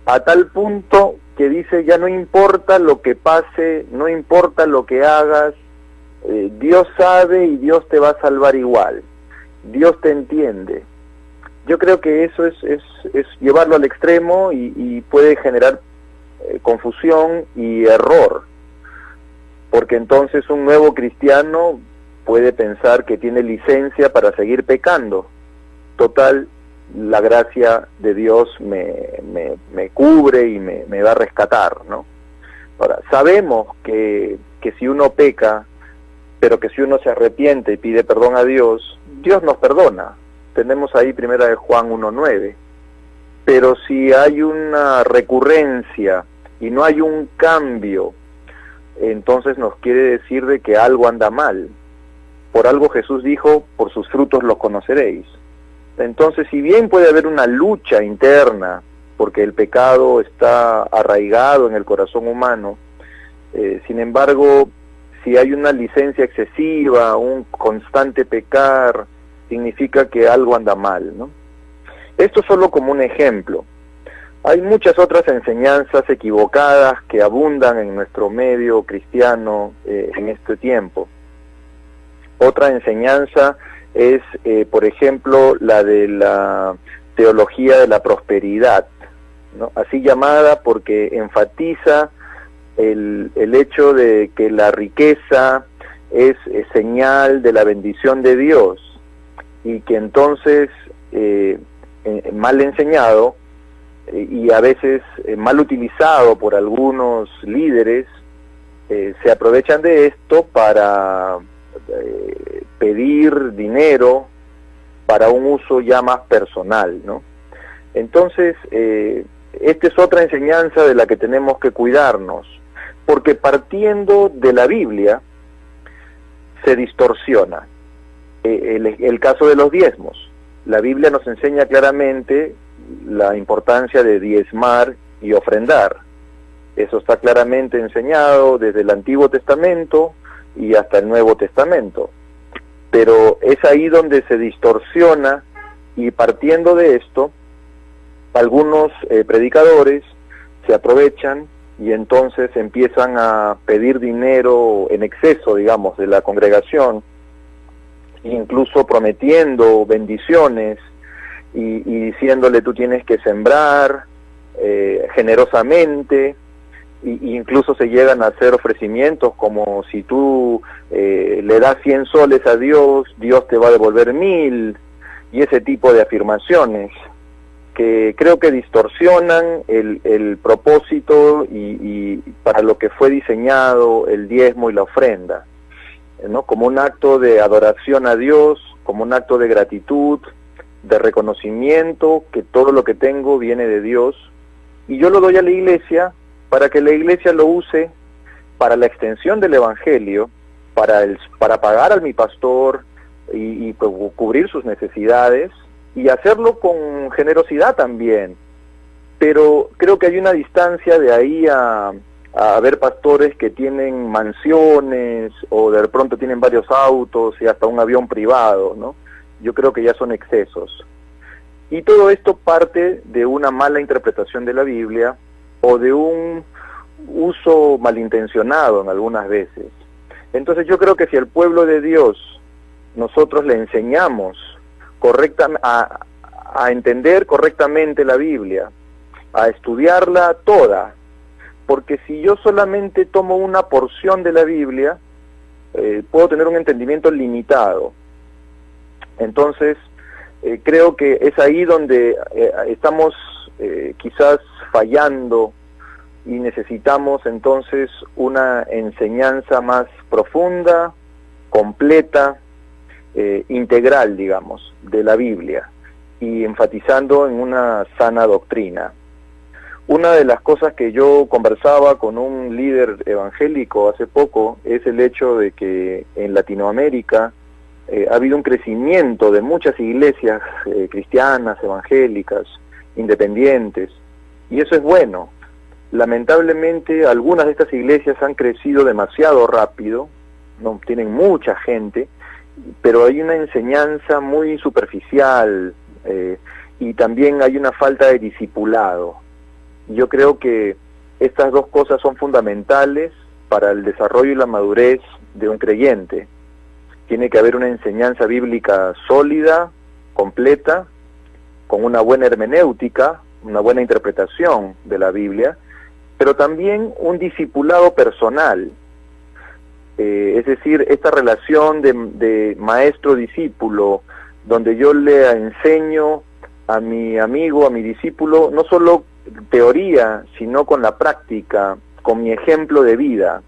a tal punto que dice ya no importa lo que pase, no importa lo que hagas, Dios sabe y Dios te va a salvar igual, Dios te entiende. Yo creo que eso es llevarlo al extremo y puede generar confusión y error. Porque entonces un nuevo cristiano puede pensar que tiene licencia para seguir pecando. Total, la gracia de Dios me cubre y me va a rescatar, ¿no? Ahora, sabemos que si uno peca, pero que si uno se arrepiente y pide perdón a Dios, Dios nos perdona. Tenemos ahí 1 Juan 1:9. Pero si hay una recurrencia y no hay un cambio, entonces nos quiere decir de que algo anda mal. Por algo Jesús dijo, por sus frutos los conoceréis. Entonces, si bien puede haber una lucha interna, porque el pecado está arraigado en el corazón humano, sin embargo, si hay una licencia excesiva, un constante pecar, significa que algo anda mal, ¿no? Esto solo como un ejemplo. Hay muchas otras enseñanzas equivocadas que abundan en nuestro medio cristiano en este tiempo. Otra enseñanza es, por ejemplo, la de la teología de la prosperidad, ¿no? Así llamada porque enfatiza el hecho de que la riqueza es señal de la bendición de Dios, y que entonces, mal enseñado, y a veces mal utilizado por algunos líderes, se aprovechan de esto para pedir dinero para un uso ya más personal, ¿no? Entonces, esta es otra enseñanza de la que tenemos que cuidarnos, porque partiendo de la Biblia se distorsiona. El caso de los diezmos. La Biblia nos enseña claramente la importancia de diezmar y ofrendar. Eso está claramente enseñado desde el Antiguo Testamento y hasta el Nuevo Testamento. Pero es ahí donde se distorsiona, y partiendo de esto, algunos predicadores se aprovechan y entonces empiezan a pedir dinero en exceso, digamos, de la congregación, incluso prometiendo bendiciones y diciéndole: tú tienes que sembrar generosamente, y incluso se llegan a hacer ofrecimientos como: si tú le das 100 soles a Dios, Dios te va a devolver 1000, y ese tipo de afirmaciones que creo que distorsionan el propósito y para lo que fue diseñado el diezmo y la ofrenda, ¿no? Como un acto de adoración a Dios, como un acto de gratitud, de reconocimiento que todo lo que tengo viene de Dios, y yo lo doy a la iglesia para que la iglesia lo use para la extensión del evangelio, para pagar a mi pastor y cubrir sus necesidades, y hacerlo con generosidad también. Pero creo que hay una distancia de ahí a ver pastores que tienen mansiones, o de pronto tienen varios autos y hasta un avión privado, ¿no? Yo creo que ya son excesos. Y todo esto parte de una mala interpretación de la Biblia, o de un uso malintencionado en algunas veces. Entonces yo creo que si al pueblo de Dios nosotros le enseñamos a entender correctamente la Biblia, a estudiarla toda, porque si yo solamente tomo una porción de la Biblia, puedo tener un entendimiento limitado. Entonces, creo que es ahí donde estamos quizás fallando, y necesitamos entonces una enseñanza más profunda, completa, integral, digamos, de la Biblia, y enfatizando en una sana doctrina. Una de las cosas que yo conversaba con un líder evangélico hace poco es el hecho de que en Latinoamérica ha habido un crecimiento de muchas iglesias cristianas, evangélicas, independientes, y eso es bueno. Lamentablemente algunas de estas iglesias han crecido demasiado rápido, no tienen mucha gente, pero hay una enseñanza muy superficial, y también hay una falta de discipulado. Yo creo que estas dos cosas son fundamentales para el desarrollo y la madurez de un creyente. Tiene que haber una enseñanza bíblica sólida, completa, con una buena hermenéutica, una buena interpretación de la Biblia, pero también un discipulado personal. Es decir, esta relación de maestro-discípulo, donde yo le enseño a mi amigo, a mi discípulo, no solo teoría, sino con la práctica, con mi ejemplo de vida.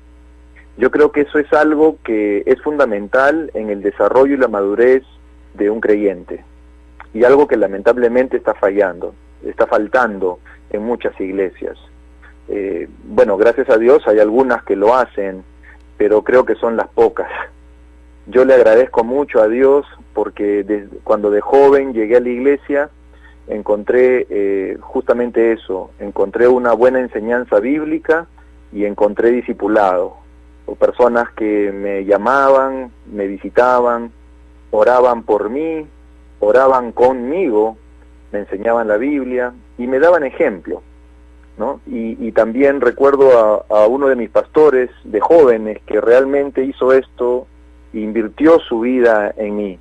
Yo creo que eso es algo que es fundamental en el desarrollo y la madurez de un creyente, y algo que lamentablemente está faltando en muchas iglesias. Bueno, gracias a Dios hay algunas que lo hacen, pero creo que son las pocas. Yo le agradezco mucho a Dios porque cuando de joven llegué a la iglesia encontré justamente eso, encontré una buena enseñanza bíblica y encontré discipulado, o personas que me llamaban, me visitaban, oraban por mí, oraban conmigo, me enseñaban la Biblia, y me daban ejemplo, ¿no? Y también recuerdo a uno de mis pastores de jóvenes que realmente hizo esto, invirtió su vida en mí,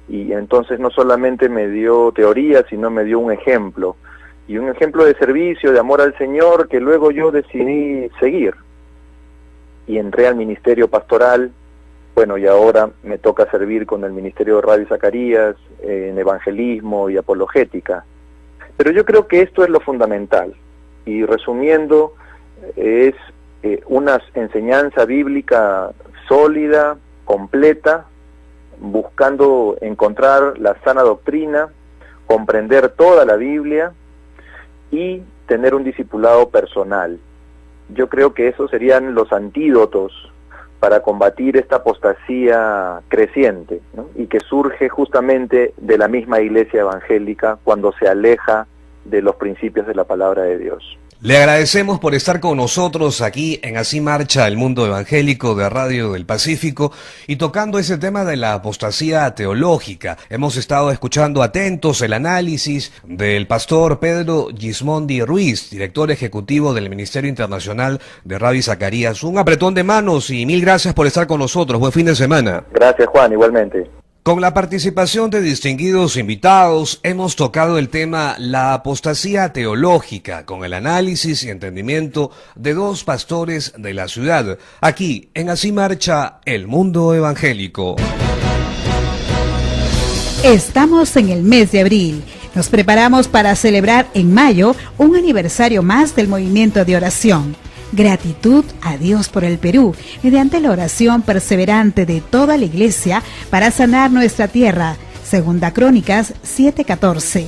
y entonces no solamente me dio teoría, sino me dio un ejemplo, y un ejemplo de servicio, de amor al Señor, que luego yo decidí seguir, y entré al ministerio pastoral. Bueno, y ahora me toca servir con el Ministerio de Radio Zacarías, en evangelismo y apologética. Pero yo creo que esto es lo fundamental, y resumiendo, es una enseñanza bíblica sólida, completa, buscando encontrar la sana doctrina, comprender toda la Biblia y tener un discipulado personal. Yo creo que esos serían los antídotos para combatir esta apostasía creciente, ¿no? Y que surge justamente de la misma iglesia evangélica cuando se aleja de los principios de la palabra de Dios. Le agradecemos por estar con nosotros aquí en Así Marcha el Mundo Evangélico de Radio del Pacífico y tocando ese tema de la apostasía teológica. Hemos estado escuchando atentos el análisis del pastor Pedro Gismondi Ruiz, director ejecutivo del Ministerio Internacional de Radio Zacarías. Un apretón de manos y mil gracias por estar con nosotros. Buen fin de semana. Gracias, Juan, igualmente. Con la participación de distinguidos invitados, hemos tocado el tema la apostasía teológica, con el análisis y entendimiento de dos pastores de la ciudad, aquí en Así Marcha el Mundo Evangélico. Estamos en el mes de abril. Nos preparamos para celebrar en mayo un aniversario más del movimiento de oración. Gratitud a Dios por el Perú, mediante la oración perseverante de toda la iglesia para sanar nuestra tierra. Segunda Crónicas 7:14.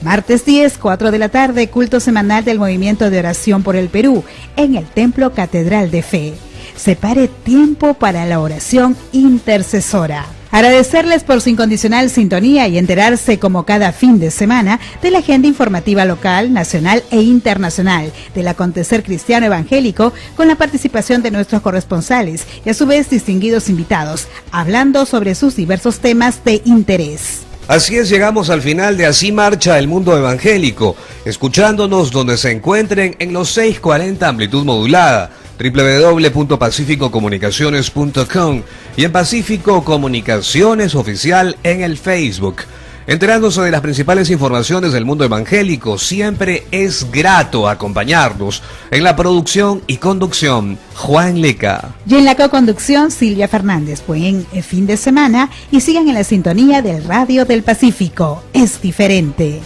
Martes 10, 4 de la tarde, culto semanal del movimiento de oración por el Perú, en el Templo Catedral de Fe. Separe tiempo para la oración intercesora. Agradecerles por su incondicional sintonía y enterarse como cada fin de semana de la agenda informativa local, nacional e internacional del acontecer cristiano evangélico con la participación de nuestros corresponsales y a su vez distinguidos invitados, hablando sobre sus diversos temas de interés. Así es, llegamos al final de Así Marcha el Mundo Evangélico, escuchándonos donde se encuentren en los 640 amplitud modulada, www.pacificocomunicaciones.com y en Pacífico Comunicaciones Oficial en el Facebook. Enterándose de las principales informaciones del mundo evangélico, siempre es grato acompañarnos. En la producción y conducción, Juan Leca. Y en la co-conducción, Silvia Fernández. Buen fin de semana y sigan en la sintonía del Radio del Pacífico. Es diferente.